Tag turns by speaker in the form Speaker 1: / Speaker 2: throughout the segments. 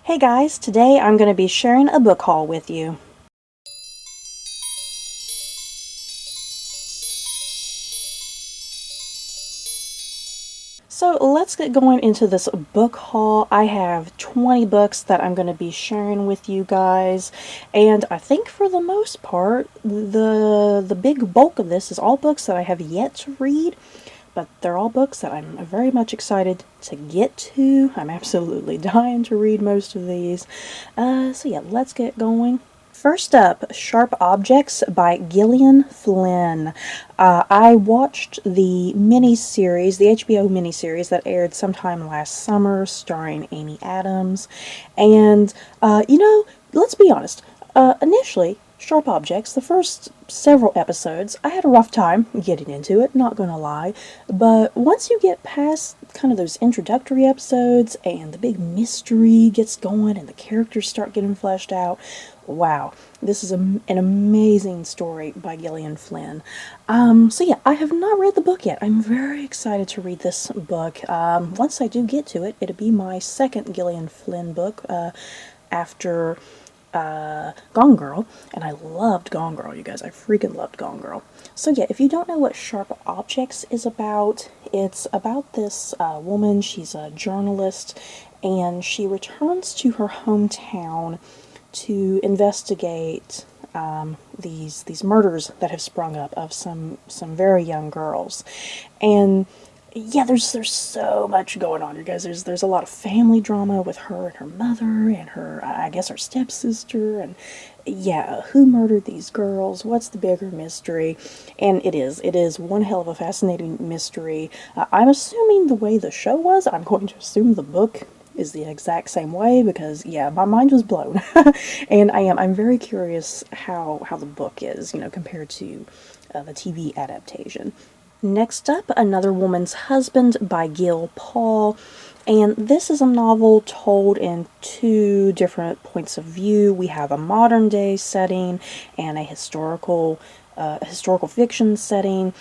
Speaker 1: Hey guys, today I'm going to be sharing a book haul with you. So let's get going into this book haul. I have 20 books that I'm going to be sharing with you guys, and I think for the most part, the big bulk of this is all books that I have yet to read, but they're all books that I'm very much excited to get to. I'm absolutely dying to read most of these. So yeah, let's get going. First up, Sharp Objects by Gillian Flynn. I watched the miniseries, the HBO miniseries that aired sometime last summer starring Amy Adams. And, let's be honest, initially, Sharp Objects, the first several episodes, I had a rough time getting into it, not gonna lie. But once you get past kind of those introductory episodes and the big mystery gets going and the characters start getting fleshed out, wow, this is an amazing story by Gillian Flynn. So yeah, I have not read the book yet. I'm very excited to read this book. Once I do get to it, it'll be my second Gillian Flynn book after Gone Girl, and I loved Gone Girl, you guys. I freaking loved Gone Girl. So yeah, if you don't know what Sharp Objects is about, it's about this woman. She's a journalist, and she returns to her hometown to investigate these murders that have sprung up of some very young girls. And yeah, there's so much going on, you guys. There's a lot of family drama with her and her mother and her, I guess, her stepsister, and yeah, who murdered these girls? What's the bigger mystery? And it is one hell of a fascinating mystery. I'm assuming the way the show was, I'm going to assume the book is the exact same way, because yeah, my mind was blown. And I'm very curious how the book is, compared to the TV adaptation. Next up, Another Woman's Husband by Gil Paul, and this is a novel told in two different points of view. We have a modern day setting and a historical fiction setting.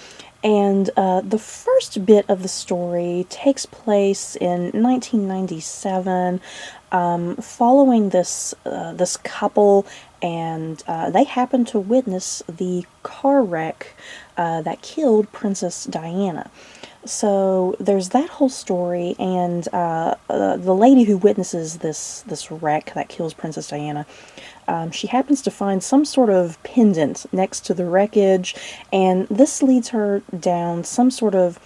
Speaker 1: And the first bit of the story takes place in 1997, following this couple, and they happen to witness the car wreck that killed Princess Diana. So there's that whole story, and the lady who witnesses this wreck that kills Princess Diana, she happens to find some sort of pendant next to the wreckage, and this leads her down some sort of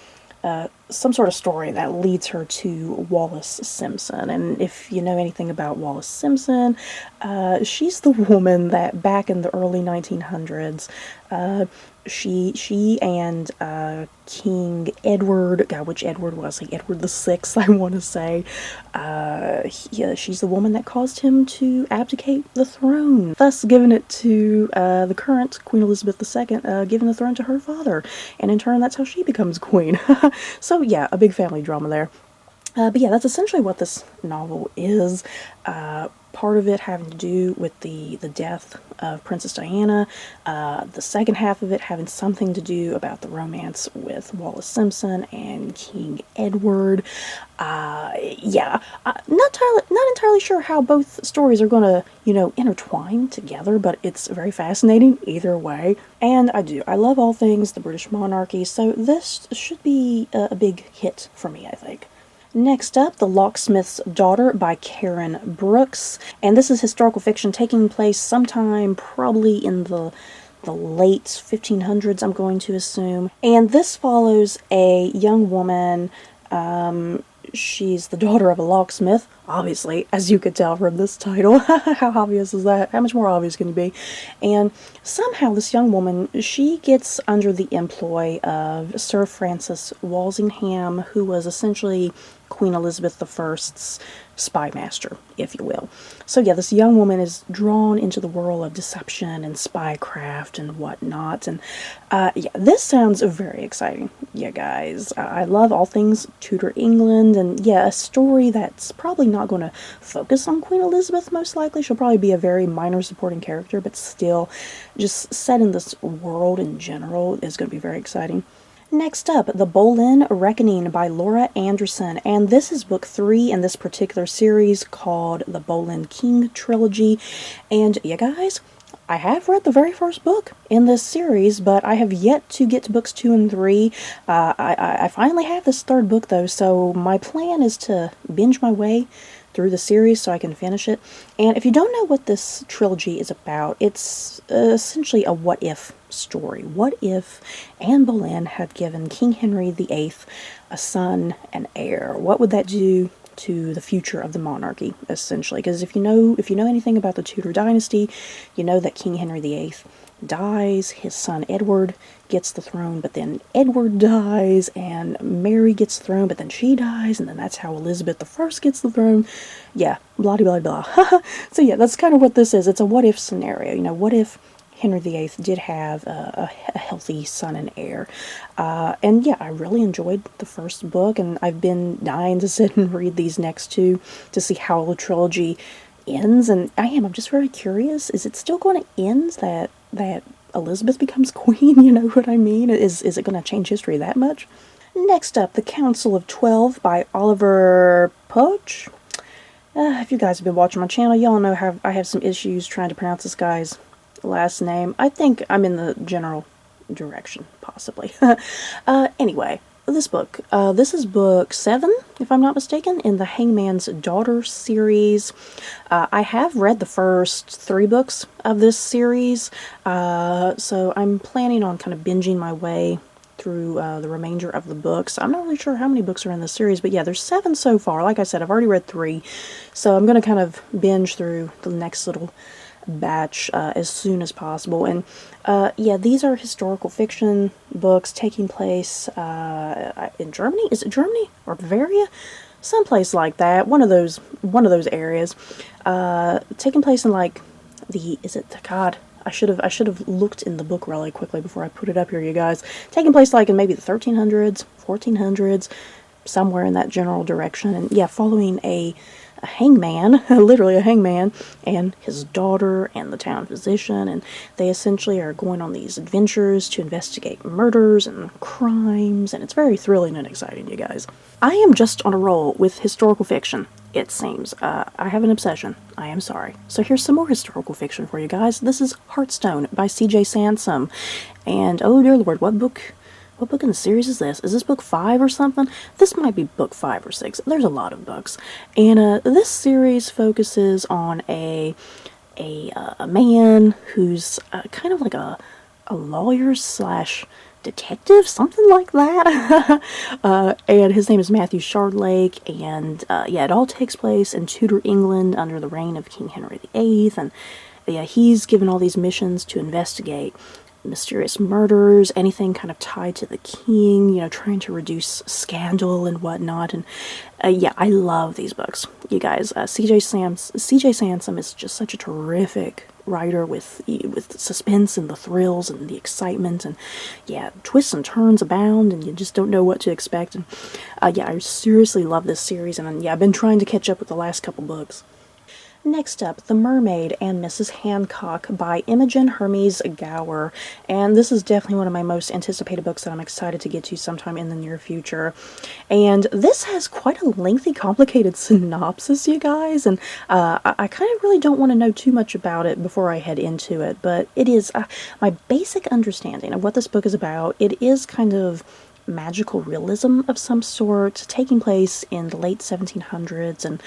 Speaker 1: story that leads her to Wallis Simpson. And if you know anything about Wallis Simpson, she's the woman that back in the early 1900s, she and King Edward, God, which Edward was he? Edward the Sixth, I want to say. She's the woman that caused him to abdicate the throne, thus giving it to the current Queen Elizabeth II, giving the throne to her father, and in turn, that's how she becomes queen. So yeah, a big family drama there. But yeah, that's essentially what this novel is. Part of it having to do with the death of Princess Diana. The second half of it having something to do about the romance with Wallis Simpson and King Edward. Not entirely sure how both stories are going to, intertwine together, but it's very fascinating either way. And I love all things the British monarchy, so this should be a big hit for me, I think. Next up, The Locksmith's Daughter by Karen Brooks, and this is historical fiction taking place sometime probably in the late 1500s, I'm going to assume. And this follows a young woman. She's the daughter of a locksmith, obviously, as you could tell from this title. How obvious is that? How much more obvious can it be? And somehow this young woman, she gets under the employ of Sir Francis Walsingham, who was essentially Queen Elizabeth I's spy master, if you will. So yeah, this young woman is drawn into the world of deception and spycraft and whatnot, and yeah, this sounds very exciting, yeah guys. I love all things Tudor England, and yeah, a story that's probably not going to focus on Queen Elizabeth, most likely. She'll probably be a very minor supporting character, but still, just set in this world in general is going to be very exciting. Next up, The Bolin Reckoning by Laura Anderson, and this is book 3 in this particular series called the Bolin King Trilogy. And you guys, I have read the very first book in this series, but I have yet to get to books 2 and 3. I finally have this third book though, so my plan is to binge my way through the series so I can finish it. And if you don't know what this trilogy is about, it's essentially a what-if story. What if Anne Boleyn had given King Henry VIII a son and heir? What would that do to the future of the monarchy, essentially? Because if you know anything about the Tudor dynasty, you know that King Henry VIII dies, his son Edward gets the throne, but then Edward dies, and Mary gets the throne, but then she dies, and then that's how Elizabeth I gets the throne. Yeah, blah blah blah. So yeah, that's kind of what this is. It's a what-if scenario. You know, what if Henry VIII did have a healthy son and heir? And yeah, I really enjoyed the first book, and I've been dying to sit and read these next two to see how the trilogy ends, and I'm just very curious. Is it still going to end that Elizabeth becomes queen? You know what I mean? Is it going to change history that much? Next up, The Council of 12 by Oliver Poch. If you guys have been watching my channel, y'all know how I have some issues trying to pronounce this guy's last name. I think I'm in the general direction, possibly. Anyway, this book. This is book 7, if I'm not mistaken, in the Hangman's Daughter series. I have read the first 3 books of this series, so I'm planning on kind of binging my way through the remainder of the books. I'm not really sure how many books are in this series, but yeah, there's 7 so far. Like I said, I've already read 3, so I'm going to kind of binge through the next little batch as soon as possible. And yeah, these are historical fiction books taking place in Germany. Is it Germany or Bavaria? Someplace like that. One of those areas. Taking place in like God, I should have looked in the book really quickly before I put it up here, you guys. Taking place like in maybe the 1300s, 1400s, somewhere in that general direction. And yeah, following a hangman, literally a hangman, and his daughter and the town physician, and they essentially are going on these adventures to investigate murders and crimes, and it's very thrilling and exciting, you guys. I am just on a roll with historical fiction, it seems. I have an obsession. I am sorry. So here's some more historical fiction for you guys. This is Hearthstone by C.J. Sansom, and oh dear lord, what book in the series is this? Is this book 5 or something? This might be book 5 or 6. There's a lot of books. And this series focuses on a man who's kind of like a lawyer slash detective, something like that. And his name is Matthew Shardlake, and yeah, it all takes place in Tudor England under the reign of King Henry VIII, and yeah, he's given all these missions to investigate mysterious murders, anything kind of tied to the king, you know, trying to reduce scandal and whatnot. And yeah, I love these books, you guys. C.J. Sansom is just such a terrific writer with suspense and the thrills and the excitement, and yeah, twists and turns abound, and you just don't know what to expect. And yeah, I seriously love this series, and yeah, I've been trying to catch up with the last couple books. Next up, The Mermaid and Mrs. Hancock by Imogen Hermes Gower, and this is definitely one of my most anticipated books that I'm excited to get to sometime in the near future. And this has quite a lengthy, complicated synopsis, you guys, and I kind of really don't want to know too much about it before I head into it, but it is my basic understanding of what this book is about. It is kind of magical realism of some sort, taking place in the late 1700s, and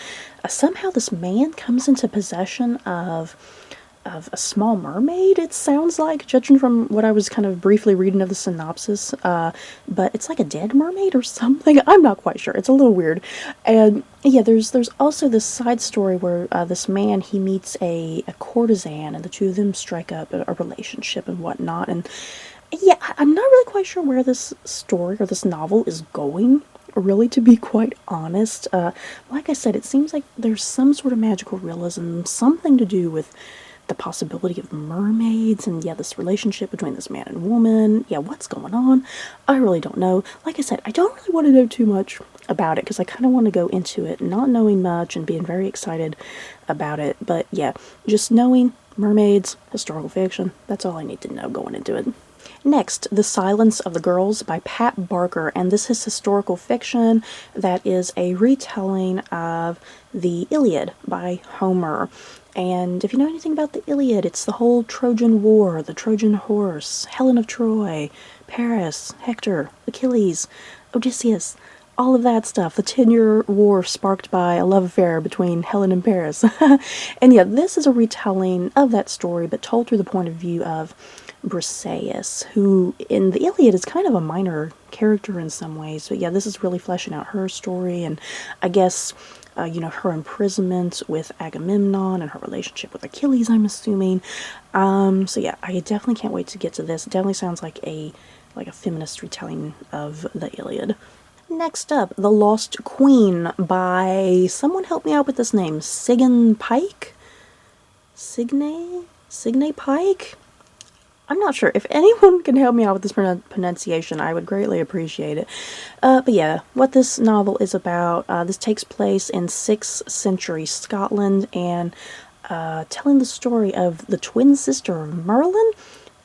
Speaker 1: somehow this man comes into possession of a small mermaid, it sounds like, judging from what I was kind of briefly reading of the synopsis, but it's like a dead mermaid or something. I'm not quite sure. It's a little weird. And yeah, there's also this side story where this man, he meets a courtesan, and the two of them strike up a relationship and whatnot. And yeah, I'm not really quite sure where this story or this novel is going, really, to be quite honest. Like I said, it seems like there's some sort of magical realism, something to do with the possibility of mermaids, and yeah, this relationship between this man and woman. Yeah, what's going on? I really don't know. Like I said, I don't really want to know too much about it, because I kind of want to go into it not knowing much and being very excited about it. But yeah, just knowing mermaids, historical fiction, that's all I need to know going into it. Next, The Silence of the Girls by Pat Barker, and this is historical fiction that is a retelling of the Iliad by Homer. And if you know anything about the Iliad, it's the whole Trojan War, the Trojan horse, Helen of Troy, Paris, Hector, Achilles, Odysseus, all of that stuff. The 10-year war sparked by a love affair between Helen and Paris. And yeah, this is a retelling of that story, but told through the point of view of Briseis, who in the Iliad is kind of a minor character in some ways. But yeah, this is really fleshing out her story, and I guess her imprisonment with Agamemnon and her relationship with Achilles, I'm assuming. So yeah, I definitely can't wait to get to this. It definitely sounds like a feminist retelling of the Iliad. Next up, The Lost Queen by, someone help me out with this name, Signe Pike? Signe Pike? I'm not sure. If anyone can help me out with this pronunciation, I would greatly appreciate it. But yeah, what this novel is about, this takes place in 6th century Scotland, and telling the story of the twin sister of Merlin.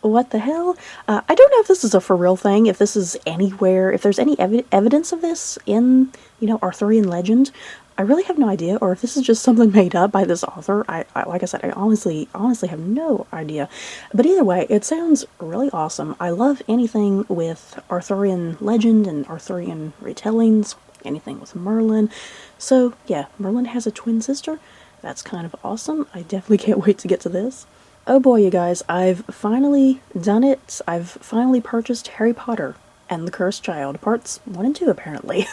Speaker 1: What the hell? I don't know if this is a for real thing, if this is anywhere, if there's any evidence of this in, Arthurian legend. I really have no idea, or if this is just something made up by this author. I like I said, I honestly have no idea. But either way, it sounds really awesome. I love anything with Arthurian legend and Arthurian retellings, anything with Merlin. So yeah, Merlin has a twin sister. That's kind of awesome. I definitely can't wait to get to this. Oh boy, you guys, I've finally done it. I've finally purchased Harry Potter and the Cursed Child, parts 1 and 2 apparently.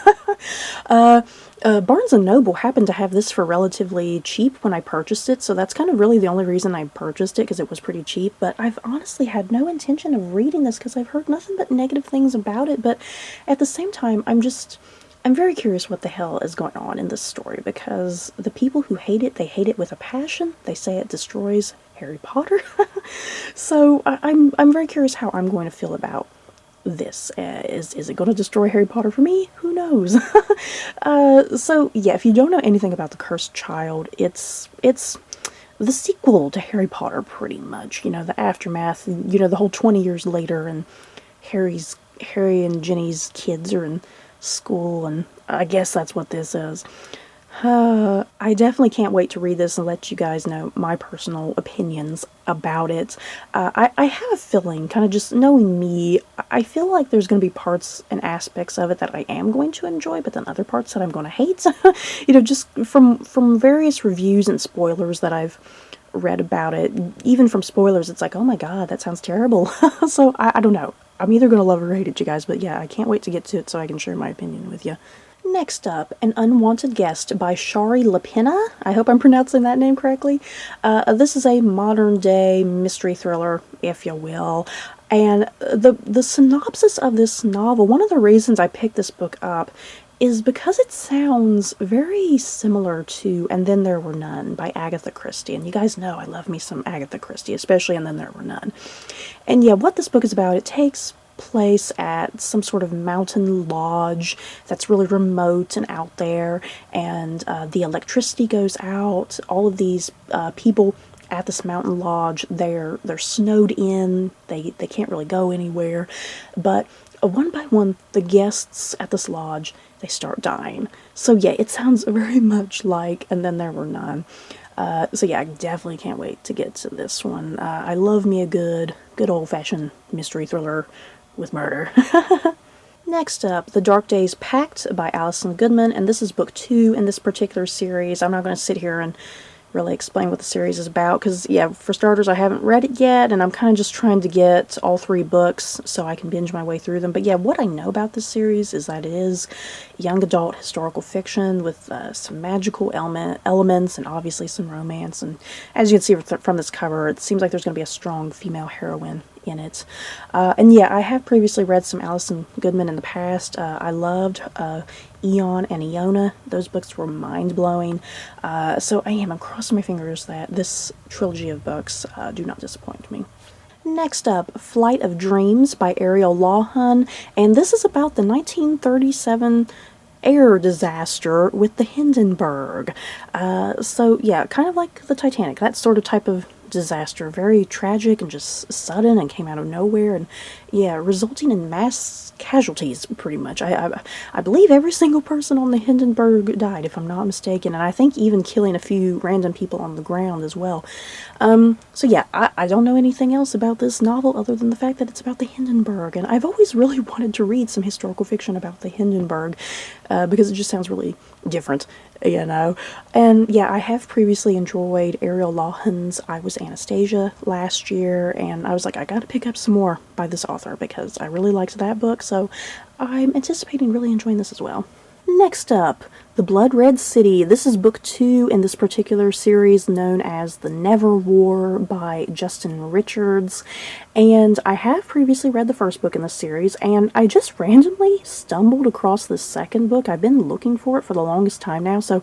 Speaker 1: Barnes & Noble happened to have this for relatively cheap when I purchased it, so that's kind of really the only reason I purchased it, because it was pretty cheap. But I've honestly had no intention of reading this because I've heard nothing but negative things about it. But at the same time, I'm very curious what the hell is going on in this story, because the people who hate it, they hate it with a passion. They say it destroys Harry Potter. So I'm very curious how I'm going to feel about this. Is it going to destroy Harry Potter for me? Who knows? So yeah, if you don't know anything about the Cursed Child, it's the sequel to Harry Potter, pretty much. The aftermath. The whole 20 years later, and Harry and Ginny's kids are in school, and I guess that's what this is. I definitely can't wait to read this and let you guys know my personal opinions about it. I have a feeling, kind of just knowing me, I feel like there's going to be parts and aspects of it that I am going to enjoy, but then other parts that I'm going to hate. Just from various reviews and spoilers that I've read about it, even from spoilers, it's like, oh my god, that sounds terrible. So I don't know. I'm either going to love or hate it, you guys, but yeah, I can't wait to get to it so I can share my opinion with you. Next up, An Unwanted Guest by Shari Lapina. I hope I'm pronouncing that name correctly. This is a modern-day mystery thriller, if you will. And the synopsis of this novel, one of the reasons I picked this book up is because it sounds very similar to And Then There Were None by Agatha Christie. And you guys know I love me some Agatha Christie, especially And Then There Were None. And yeah, what this book is about, it takes place at some sort of mountain lodge that's really remote and out there, and the electricity goes out. All of these people at this mountain lodge, they're snowed in, they can't really go anywhere, but one by one the guests at this lodge, they start dying. So yeah, it sounds very much like And Then There Were None. So yeah, I definitely can't wait to get to this one. I love me a good old-fashioned mystery thriller with murder. Next up, The Dark Days Pact by Alison Goodman, and this is book 2 in this particular series. I'm not going to sit here and really explain what the series is about, because, yeah, for starters, I haven't read it yet, and I'm kind of just trying to get all 3 books so I can binge my way through them. But yeah, what I know about this series is that it is young adult historical fiction with some magical elements and obviously some romance. And as you can see from this cover, it seems like there's going to be a strong female heroine in it. And yeah, I have previously read some Alison Goodman in the past. I loved Eon and Iona. Those books were mind-blowing. So I'm crossing my fingers that this trilogy of books do not disappoint me. Next up, Flight of Dreams by Ariel Lawhon, and this is about the 1937 air disaster with the Hindenburg. So yeah, kind of like the Titanic, that sort of type of disaster. Very tragic and just sudden and came out of nowhere, and yeah, resulting in mass casualties, pretty much. I believe every single person on the Hindenburg died, if I'm not mistaken, and I think even killing a few random people on the ground as well. So yeah, I don't know anything else about this novel other than the fact that it's about the Hindenburg, and I've always really wanted to read some historical fiction about the Hindenburg, because it just sounds really different, you know. And yeah, I have previously enjoyed Ariel Lawhon's I Was Anastasia last year, and I was like, I gotta pick up some more by this author because I really liked that book, so I'm anticipating really enjoying this as well. Next up, The Blood Red City. This is book 2 in this particular series known as The Never War by Justin Richards. And I have previously read the first book in this series, and I just randomly stumbled across the second book. I've been looking for it for the longest time now, so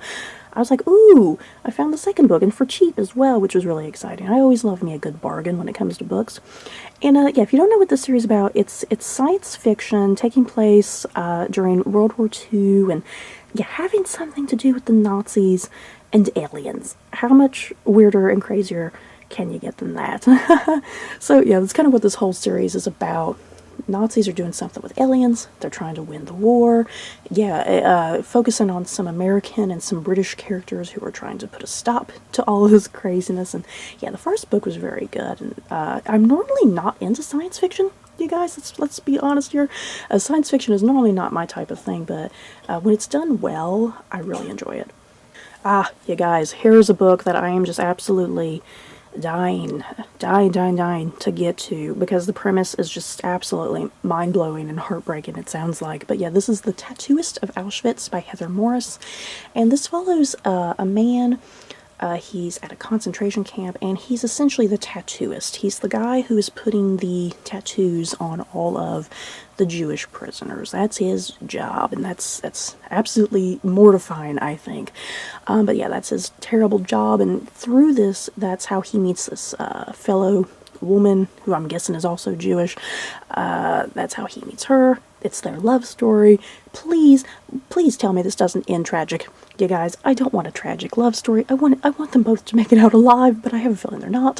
Speaker 1: I was like, ooh, I found the second book, and for cheap as well, which was really exciting. I always love me a good bargain when it comes to books. And yeah, if you don't know what this series is about, it's science fiction taking place during World War II, and yeah, having something to do with the Nazis and aliens. How much weirder and crazier can you get than that? So yeah, that's kind of what this whole series is about. Nazis are doing something with aliens. They're trying to win the war. Yeah, focusing on some American and some British characters who are trying to put a stop to all of this craziness. And yeah, the first book was very good. And I'm normally not into science fiction, you guys. Let's be honest here. Science fiction is normally not my type of thing, but when it's done well, I really enjoy it. You guys, here's a book that I am just absolutely dying to get to, because the premise is just absolutely mind-blowing and heartbreaking, it sounds like. But yeah, this is The Tattooist of Auschwitz by Heather Morris, and this follows a man. He's at a concentration camp, and he's essentially the tattooist. He's the guy who is putting the tattoos on all of the Jewish prisoners. That's his job, and that's absolutely mortifying, I think. But yeah, that's his terrible job, and through this, that's how he meets this fellow woman, who I'm guessing is also Jewish. That's how he meets her. It's their love story. Please tell me this doesn't end tragic. You guys, I don't want a tragic love story. I want them both to make it out alive, but I have a feeling they're not.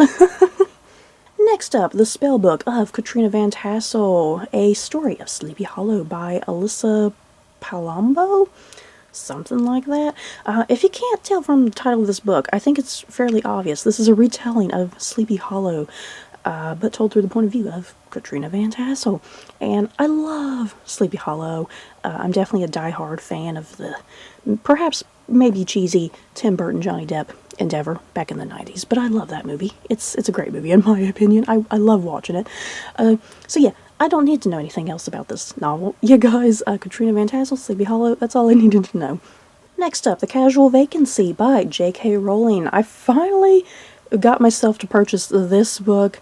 Speaker 1: Next up, The Spellbook of Katrina Van Tassel, a story of Sleepy Hollow by Alyssa Palumbo? Something like that. If you can't tell from the title of this book, I think it's fairly obvious. This is a retelling of Sleepy Hollow, but told through the point of view of Katrina Van Tassel. And I love Sleepy Hollow. I'm definitely a die-hard fan of the perhaps maybe cheesy Tim Burton Johnny Depp endeavor back in the 90s, but I love that movie. It's a great movie in my opinion. I love watching it. So yeah, I don't need to know anything else about this novel. You guys, Katrina Van Tassel, Sleepy Hollow, that's all I needed to know. Next up, The Casual Vacancy by J.K. Rowling. I finally got myself to purchase this book.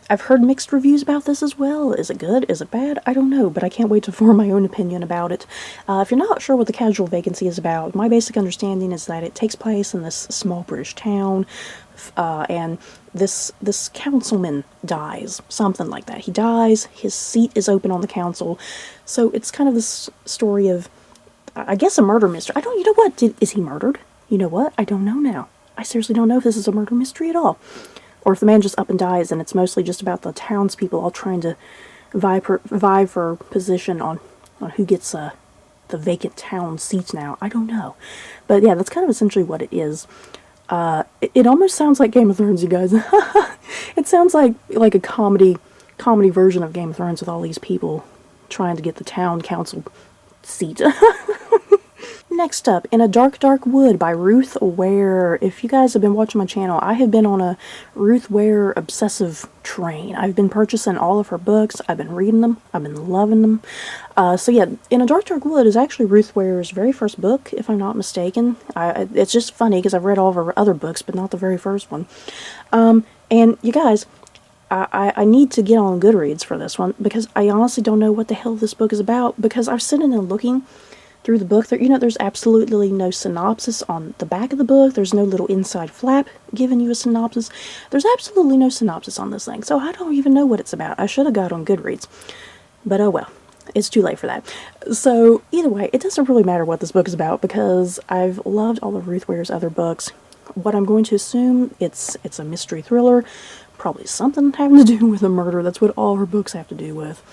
Speaker 1: I've heard mixed reviews about this as well. Is it good? Is it bad? I don't know, but I can't wait to form my own opinion about it. If you're not sure what The Casual Vacancy is about, my basic understanding is that it takes place in this small British town, and this councilman dies, something like that. He dies, his seat is open on the council, so it's kind of this story of, I guess, a murder mystery. You know what? Is he murdered? You know what? I don't know now. I seriously don't know if this is a murder mystery at all. Or if the man just up and dies and it's mostly just about the townspeople all trying to vie for position on who gets the vacant town seats now. I don't know. But yeah, that's kind of essentially what it is. It almost sounds like Game of Thrones, you guys. It sounds like a comedy version of Game of Thrones with all these people trying to get the town council seat. Next up, In a Dark, Dark Wood by Ruth Ware. If you guys have been watching my channel, I have been on a Ruth Ware obsessive train. I've been purchasing all of her books. I've been reading them. I've been loving them. So yeah, In a Dark, Dark Wood is actually Ruth Ware's very first book, if I'm not mistaken. It's just funny because I've read all of her other books, but not the very first one. And you guys, I need to get on Goodreads for this one, because I honestly don't know what the hell this book is about, because I was sitting and looking through the book. There's absolutely no synopsis on the back of the book. There's no little inside flap giving you a synopsis. There's absolutely no synopsis on this thing, so I don't even know what it's about. I should have got on Goodreads, but oh well. It's too late for that. So either way, it doesn't really matter what this book is about, because I've loved all of Ruth Ware's other books. what I'm going to assume, it's a mystery thriller, probably something having to do with a murder. That's what all her books have to do with.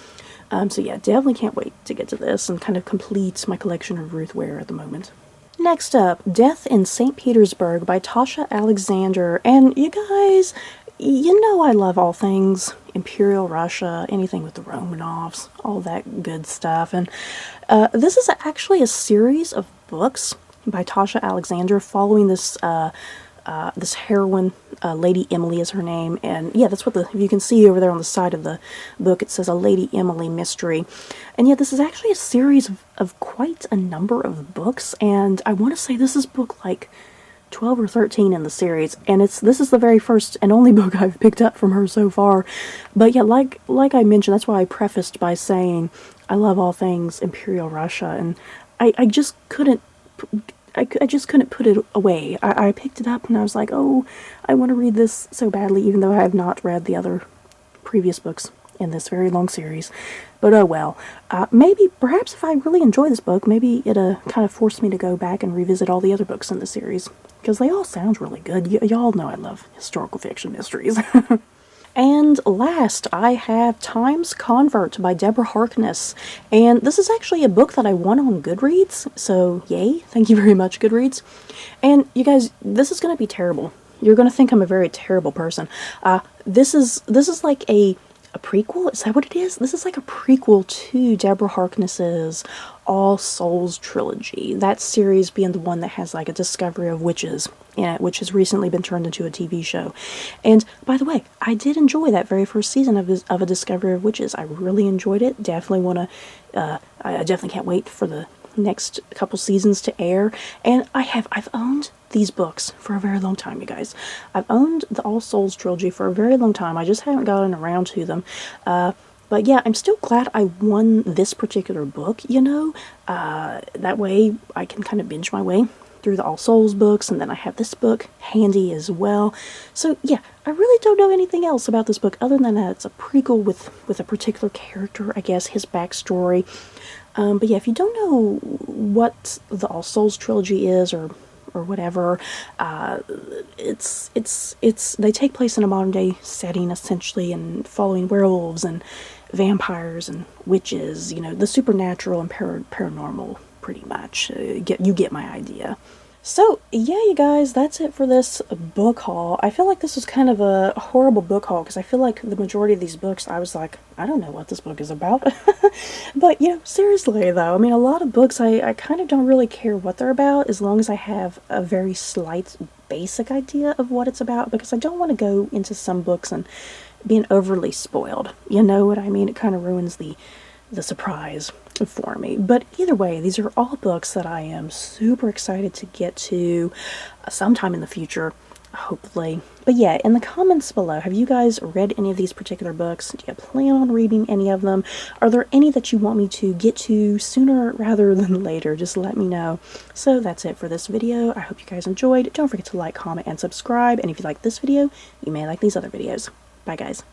Speaker 1: So yeah, definitely can't wait to get to this and kind of complete my collection of Ruth Ware at the moment. Next up, Death in St. Petersburg by Tasha Alexander. And you guys, you know I love all things Imperial Russia, anything with the Romanovs, all that good stuff. And this is actually a series of books by Tasha Alexander following this this heroine, Lady Emily is her name, and yeah, that's what if you can see over there on the side of the book, it says a Lady Emily mystery. And yeah, this is actually a series of quite a number of books, and I want to say this is book like 12 or 13 in the series, and this is the very first and only book I've picked up from her so far. But yeah, like I mentioned, that's why I prefaced by saying I love all things Imperial Russia, and I just couldn't put it away. I picked it up and I was like, oh, I want to read this so badly, even though I have not read the other previous books in this very long series. But oh well. Perhaps if I really enjoy this book, maybe it kind of forced me to go back and revisit all the other books in the series, because they all sound really good. Y'all know I love historical fiction mysteries. And last, I have Time's Convert by Deborah Harkness. And this is actually a book that I won on Goodreads, so yay, thank you very much, Goodreads. And you guys, this is going to be terrible. You're going to think I'm a very terrible person. This is like a prequel? Is that what it is? This is like a prequel to Deborah Harkness's All Souls trilogy. That series being the one that has like a discovery of witches in it, which has recently been turned into a TV show. And by the way, I did enjoy that very first season of A Discovery of Witches. I really enjoyed it. Definitely want to, I definitely can't wait for the next couple seasons to air. And I've owned these books for a very long time, you guys. I've owned the All Souls trilogy for a very long time. I just haven't gotten around to them. But yeah, I'm still glad I won this particular book, you know. That way I can kind of binge my way through the All Souls books, and then I have this book handy as well. So yeah, I really don't know anything else about this book other than that it's a prequel with a particular character, I guess, his backstory. But yeah, if you don't know what the All Souls trilogy is, or whatever, they take place in a modern day setting, essentially, and following werewolves and vampires and witches, you know, the supernatural and paranormal, pretty much. You get my idea. So, yeah, you guys, that's it for this book haul. I feel like this was kind of a horrible book haul, because I feel like the majority of these books, I was like, I don't know what this book is about. But, you know, seriously, though, I mean, a lot of books, I kind of don't really care what they're about, as long as I have a very slight, basic idea of what it's about, because I don't want to go into some books and being overly spoiled. You know what I mean? It kind of ruins the surprise for me. But either way, these are all books that I am super excited to get to sometime in the future, hopefully. But yeah, in the comments below, have you guys read any of these particular books? Do you plan on reading any of them? Are there any that you want me to get to sooner rather than later? Just let me know. So that's it for this video. I hope you guys enjoyed. Don't forget to like, comment, and subscribe. And if you like this video, you may like these other videos. Bye, guys.